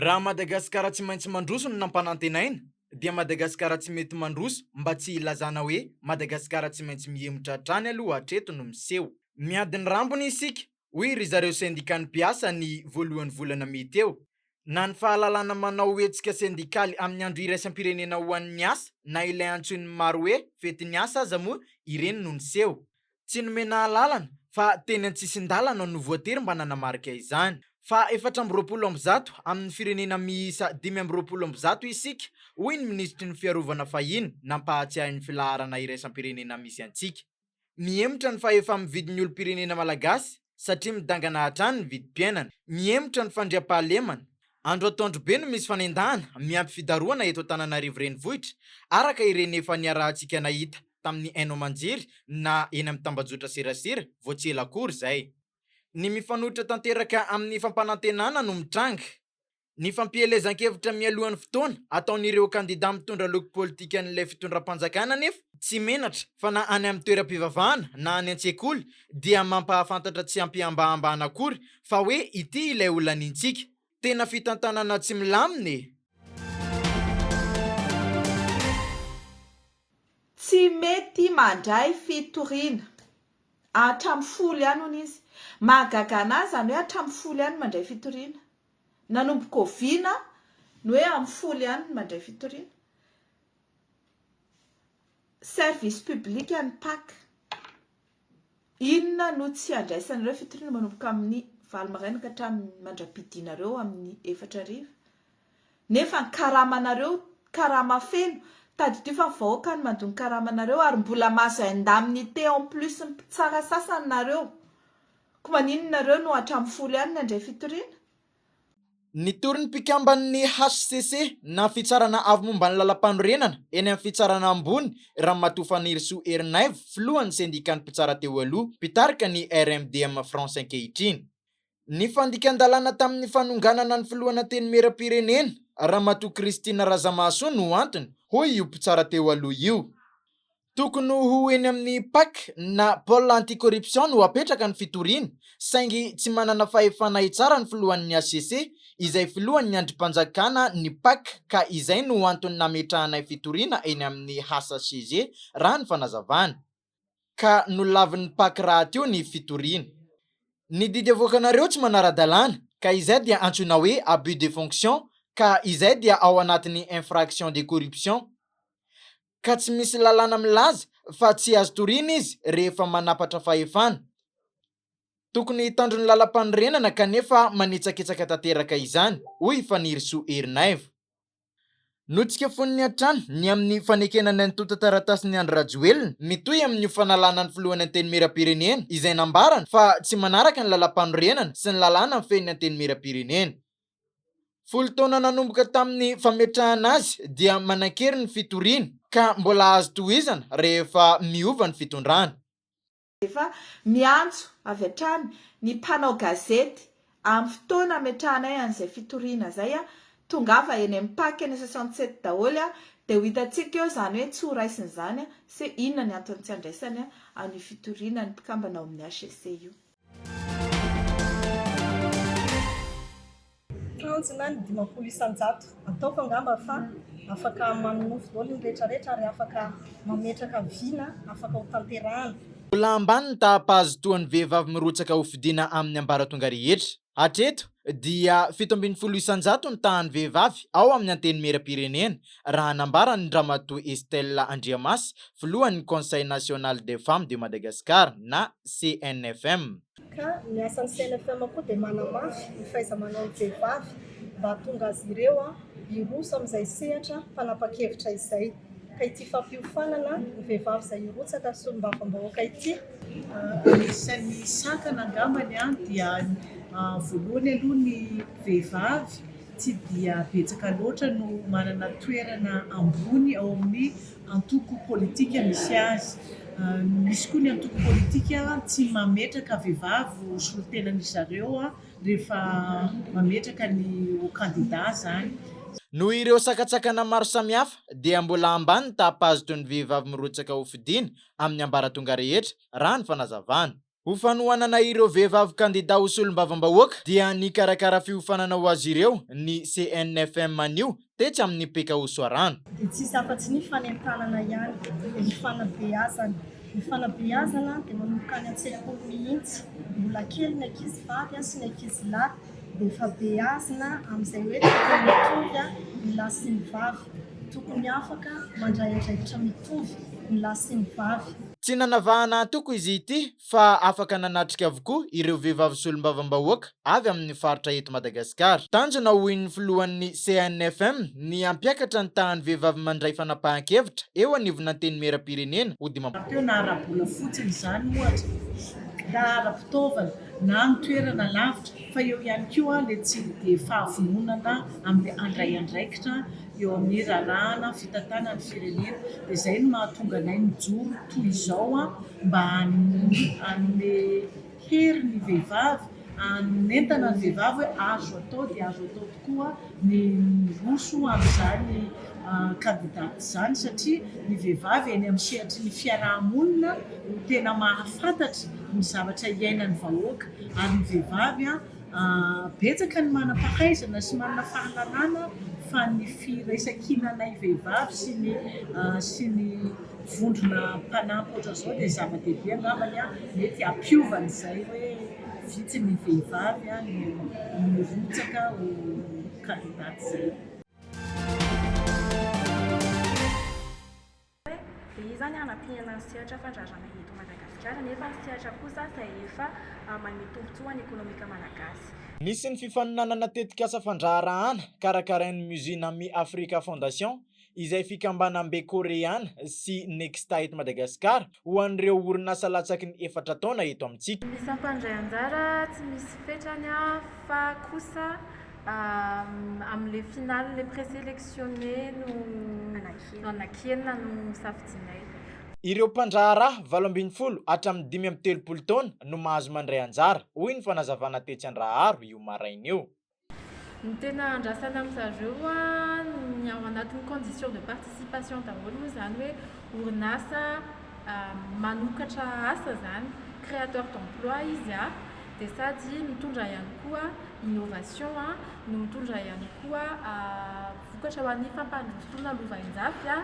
Raha Madagasikara tsy maintsy mandroso no nampanantenaina, dia Madagasikara tsy mety mandroso mba tsy ilazana hoe Madagasikara tsy maintsy mihemotra hatrany aloha hatreto no miseho. Miadiny rambony isika, hoy ry zareo sendikan'ny mpiasa ny voalohan'ny volana May teo. Na ny fahalalana manao hetsika sendikaly amin'ny andro iraisam-pirenena ho an'ny asa, na ilay antsoin'ny maro hoe fetin'ny asa aza moa, ireny no niseho. Tsy nomena lalana fa teny an-tsisin-dalana no voatery mba nanamarika izany. Fa 420 amin'ny firenena miisa 520 isika, hoy ny ministry ny fiarovana fahiny nampahatsiahy ny filaharana iraisam-pirenena misy antsika. Mihemotra ny fahefa mividin'ny olom-pirenena malagasy satria midangana hatrany ny vidim-piainana. Mihemotra ny fandriam-pahalemana. Andro atoandro be no misy fanendahana miampy fidaroana eto Antananarivo renivohitra araka ireny efa niarahantsika nahita tamin'ny Haino Amanjery na eny amin'ny Tambajotra Serasera vao tsy ela akory izay. Ny mifanohitra tanteraka amin'ny fampanantenana no mitranga. Ny fampielezan-kevitra mialohan'ny fotoana ataon'ireo kandida mitondra loko politika an'ilay fitondram-panjakana anefa tsy menatra fa na any amin'ny toeram-pivavahana na any an-tsekoly dia mampahafantatra tsy ampiambahambahana akory fa hoe ity ilay olona nintsika. Tena fitantanana tsy milamina. Tsy mety mandray fitoriana. Hatramin'ny folo ihany hono izy. Mahagaga anazy zany hoe hatramin'ny folo ihany mandray fitoriana. Nanomboka oviana no hoe amin'ny folo ihany mandray fitoriana. Service public any PAC. Inona no tsy andraisan'ireo fitoriana manomboka amin'ny 9 maraina ka hatramin'ny mandrapidinareo amin'ny 4 nefa ny karamanareo karama feno tady fa vahoaka ny mandony karamanareo ary mbola mahazo indemnité en plus tsara sasany nareo. Ko maninona nareo no hatramin'ny folo ihany nandray fitoriana? Nitory ny mpikamban'ny HCC na fitsarana avy momba ny lalam-panorenana eny amin'ny fitsarana ambony Ramatoa Fanirisoa Erinaivo filohan'ny sendikan'ny mpitsara teo aloha mpitarika ny RMDM France ankehitriny. Ny fandikan-dalàna tamin'ny fanonganana ny filohana teny meram-pirenena Ramatoa Kristina Razamahasoa no antony, hoy io mpitsara teo aloha io. Tokony ho eny amin'ny PAC na pôle anti-corruption no apetraka ny fitoriana, saingy tsy manana fahefana hitsara ny filohan'ny HCC izay filohan'ny andrim-panjakana ny PAC ka izay no antony nametrahanay fitoriana eny amin'ny HCG raha ny fanazavana. Ka nolavin'ny PAC raha teo ny fitoriana. Ny didy avoakanareo tsy manara-dalàna ka izay dia antsoina hoe abus de fonction ka izay dia ao anatin'ny infraction de corruption. Ka tsy misy lalàna milaza fa tsy azo toriana izy rehefa manapatra fahefana. Tokony hitandro ny lalam-panorenana kanefa manitsakitsaka tanteraka izany, hoy Fanirisoa Erinaivo. Notsika fon'ny hatrany ny amin'ny fanekenana ny tonta-taratasy Andry Rajoelina mitohy amin'ny fanalana ny filohana anteny meram-pirenena izay nambarana fa tsy manaraka ny lalam-panorenana sy ny lalàna ny fen'ny anteny meram-pirenena. 10 taona nanomboka tamin'ny fametrahana azy dia manan-kery ny fitoriana ka mbola azo tohizana rehefa miova ny fitondrana. Efa miantso avy hatrany ny mpanao gazety amin'ny fotoana ametrahanay an'izay fitoriana zay tongava eny amin'ny PAC eny 67 daholo dia ho hitantsika eo zany hoe tsy ho raisiny zany se inona ny antony tsy andraisany amin'ny fitoriana ny mpikambana ao amin'ny HCC io. Tanjona ny 50 isan-jato ataoko angamba fa afaka manonofo daholo ny rehetrarehetra ary afaka mametraka vina afaka ho tanterahana. Mbola ambany ny tahampahazo toan'ny vehivavy mirotsaka ho fidiana amin'ny ambaratonga rehetra. Hatreto dia 17 isan-jato ny tahan'ny vehivavy ao amin'ny anteny meram-pirenena raha nambarany Ramatoa Estelle Andriamasy filohan'ny Conseil national des femmes de Madagascar na CNFM. Ka ny asan'ny CNFM koa dia manamafy ny fahaiza-manao ny vehivavy mba hahatonga azy ireo hiroso amin'izay sehatra fanapa-kevitra izay. Ka ity fampiofanana ny vehivavy izay hirotsaka solombavam-bahoaka ity. Isan'ny sakana angambany dia voalohany aloha ny vehivavy tsy dia betsaka loatra no manana toerana ambony ao amin'ny antoko politika misy azy. Misy koa ny antoko politika tsy mametraka vehivavy ho solotenan'izy zareo rehefa mametraka ny kandida zany. Noho ireo sakatsakana maro samihafa dia mbola ambany ny tahampahazo toy ny vehivavy mirotsaka ho fidiana amin'ny ambaratonga rehetra raha ny fanazavana. Ho fanohanana ireo vehivavy kandida ho solombavam-bahoaka dia nikarakara fiofanana ho azy ireo ny CNFM anio tetsy amin'ny Pekaosoarano. Dia tsisy afa-tsy ny fanentanana ihany ny fanabeazana. Ny fanabeazana dia manomboka any an-tsekoly mihitsy. Mbola kely ny ankizy vavy sy ny ankizy lahy dia efa beazina amin'izay hoe tokony mitovy ny lahy sy ny vavy. Tokony afaka mandray andraikitra mitovy ny lahy sy ny vavy. Tsy nanavahana antoko izy ity fa afaka nanatrika avokoa ireo vehivavy solombavam-bahoaka avy amin'ny faritra eto Madagasikara. Tanjona hoin'ny filohan'ny CNFM ny ampiakatra ny tahan'ny vehivavy mandray fanapahan-kevitra eo anivona teny meram-pirenena ho Teo na ara-bola fotsiny izany ohatra, na ara-pitaovana, na ny toerana lavitra, fa eo ihany koa ilay tsy dia fahavononana amin'ny handray andraikitra eo amin'ny rarahana fitantanany firenena. Dia izay no mahatonga anay mijoro toy izao mba hanome hery ny vehivavy, hanentana ny vehivavy hoe azo atao dia azo atao tokoa ny roso amin'izany kandidaty izany, satria ny vehivavy eny amin'ny sehatry ny fiarahamonina no tena mahafantatra ny zavatra iainan'ny vahoaka, ary ny vehivavy betsaka ny manam-pahaizana sy manana fahalalana fa ny firaisan-kinanay vehivavy sy ny vondrona mpanampy ohatra zao dia zava-dehibe angambany mety ampiovana izay hoe vitsy ny vehivavy ny rotsaka ho kandidaty izay. Dia zany hanampiana ny sehatra fandraisana eto Madagasikara nefa ny sehatra kosa efa manome tombotsoa ny ekonomika malagasy. Nisy ny fifaninanana tetika asa fandraharahana karakarain'ny Muzinami Africa Fondation izay fikambanam-be koreana sy Nexta eto Madagasikara ho an'ireo orinasa latsaky ny 4 taona eto amintsika. Misy ampandray anjara tsy misy fetrany fa kosa amin'ilay finaly ilay présélectionné no anakiana no safidinay. Ireo mpandraharaha 12 hatramin'ny 530 taona no mahazo mandray anjara, hoy ny fanazavana tetsy Andraharo io maraina io. Ny tena andrasana amin'izareo ny ao anatin'ny condition de participation daholo moa izany hoe orinasa manokatra asa zany, créateur d'emploi izy dia sady mitondra ihany koa innovation no mitondra ihany koa vokatra ho an'ny fampandrosoana lovain-jafy.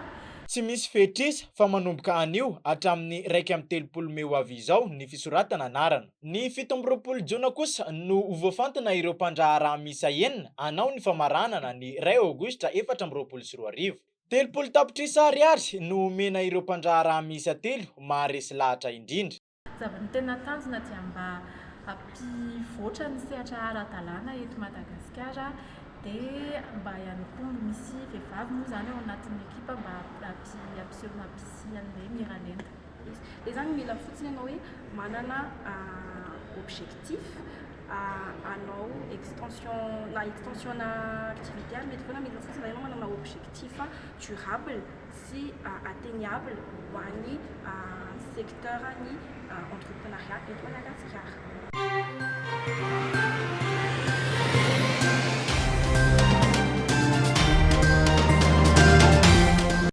Tsy misy fetrisa fa manomboka anio hatramin'ny 130 Meo ho avy izao ny fisoratana anarana. Ny 17 Jona kosa no ho voafantina ireo mpandraharaha miisa 9 hanao ny famaranana ny 2 Aogositra 2024. 30 tapitrisa ariary no omena ireo mpandraharaha miisa 3 maharesy lahatra indrindra. Ny tena tanjona dia mba hampivoatra ny sehatra ara-dalàna eto Madagasikara dia mba ihany koa misy vehivavy moa zany ao anatin'ny ekipa mba hampisehoana an'ilay miralenta. Dia zany mila fotsiny ianao hoe manana objectif hanao extension na activité ary mety foana mila fotsiny ianao manana objectif durable sy atteignable ho an'ny secteur ny entrepreneuriat eto Madagasikara.